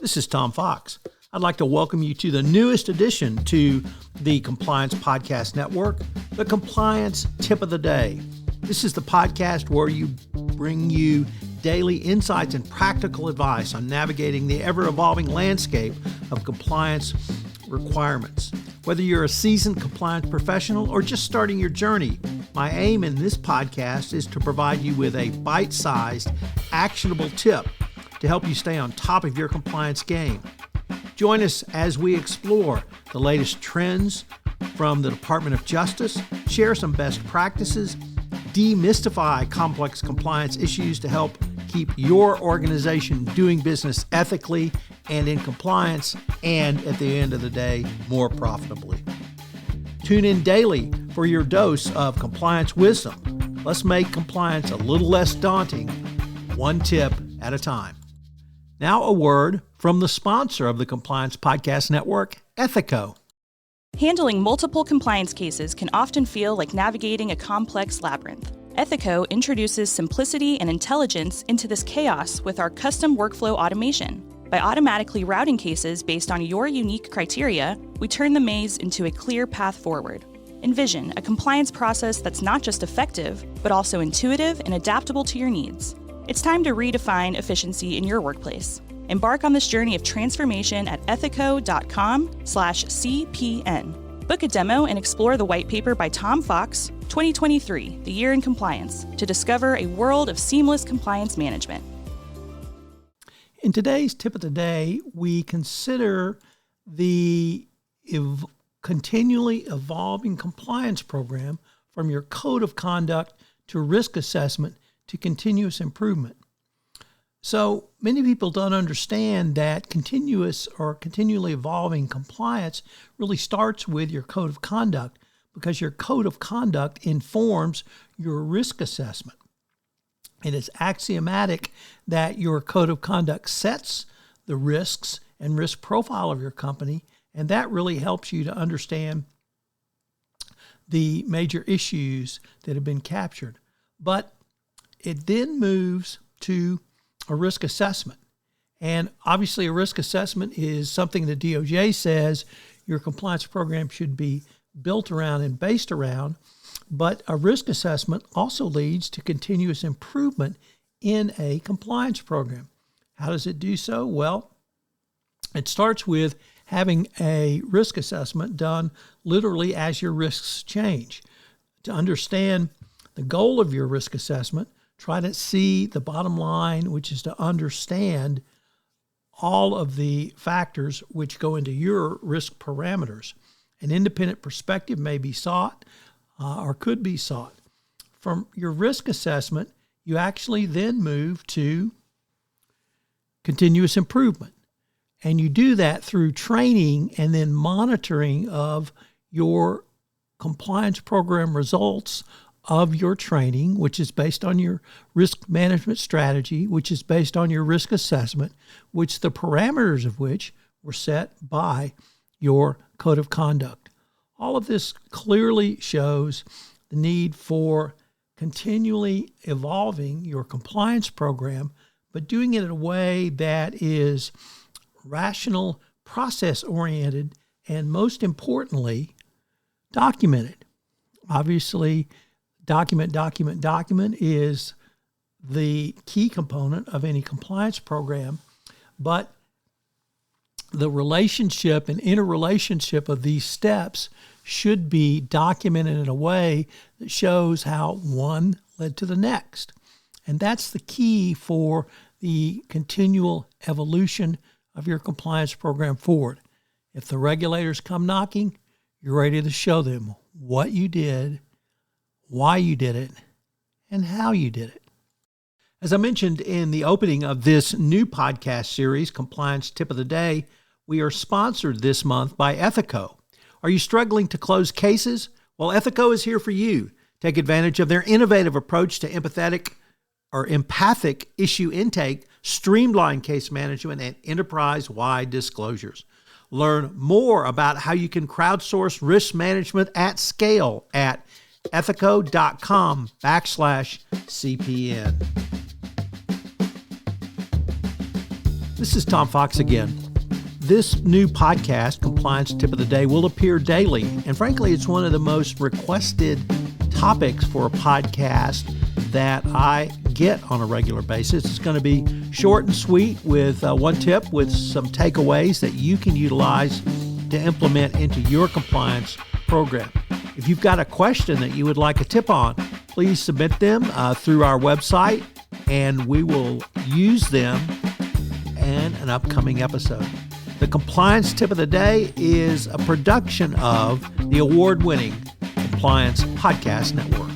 This is Tom Fox. I'd like to welcome you to the newest addition to the Compliance Podcast Network, the Compliance Tip of the Day. This is the podcast where we bring you daily insights and practical advice on navigating the ever-evolving landscape of compliance requirements. Whether you're a seasoned compliance professional or just starting your journey, my aim in this podcast is to provide you with a bite-sized, actionable tip to help you stay on top of your compliance game. Join us as we explore the latest trends from the Department of Justice, share some best practices, demystify complex compliance issues to help keep your organization doing business ethically and in compliance, and at the end of the day, more profitably. Tune in daily for your dose of compliance wisdom. Let's make compliance a little less daunting, one tip at a time. Now a word from the sponsor of the Compliance Podcast Network, Ethico. Handling multiple compliance cases can often feel like navigating a complex labyrinth. Ethico introduces simplicity and intelligence into this chaos with our custom workflow automation. By automatically routing cases based on your unique criteria, we turn the maze into a clear path forward. Envision a compliance process that's not just effective, but also intuitive and adaptable to your needs. It's time to redefine efficiency in your workplace. Embark on this journey of transformation at ethico.com/CPN. Book a demo and explore the white paper by Tom Fox, 2023, The Year in Compliance, to discover a world of seamless compliance management. In today's tip of the day, we consider the continually evolving compliance program from your code of conduct to risk assessment to continuous improvement. So many people don't understand that continuous or continually evolving compliance really starts with your code of conduct, because your code of conduct informs your risk assessment. It is axiomatic that your code of conduct sets the risks and risk profile of your company, and that really helps you to understand the major issues that have been captured. But it then moves to a risk assessment. And obviously a risk assessment is something the DOJ says your compliance program should be built around and based around. But a risk assessment also leads to continuous improvement in a compliance program. How does it do so? Well, it starts with having a risk assessment done literally as your risks change. To understand the goal of your risk assessment, try to see the bottom line, which is to understand all of the factors which go into your risk parameters. An independent perspective may be sought or could be sought. From your risk assessment, you actually then move to continuous improvement. And you do that through training and then monitoring of your compliance program results of your training, which is based on your risk management strategy, which is based on your risk assessment, which the parameters of which were set by your code of conduct. All of this clearly shows the need for continually evolving your compliance program, but doing it in a way that is rational, process-oriented, and most importantly, documented. Obviously, document is the key component of any compliance program, but the relationship and interrelationship of these steps should be documented in a way that shows how one led to the next. And that's the key for the continual evolution of your compliance program forward. If the regulators come knocking, you're ready to show them what you did, why you did it, and how you did it. As I mentioned in the opening of this new podcast series, Compliance Tip of the Day, we are sponsored this month by Ethico. Are you struggling to close cases? Well, Ethico is here for you. Take advantage of their innovative approach to empathic issue intake, streamlined case management, and enterprise-wide disclosures. Learn more about how you can crowdsource risk management at scale at ethico.com/CPN. This is Tom Fox again. This new podcast, Compliance Tip of the Day, will appear daily. And frankly, it's one of the most requested topics for a podcast that I get on a regular basis. It's going to be short and sweet with one tip with some takeaways that you can utilize to implement into your compliance program. If you've got a question that you would like a tip on, please submit them through our website, and we will use them in an upcoming episode. The Compliance Tip of the Day is a production of the award-winning Compliance Podcast Network.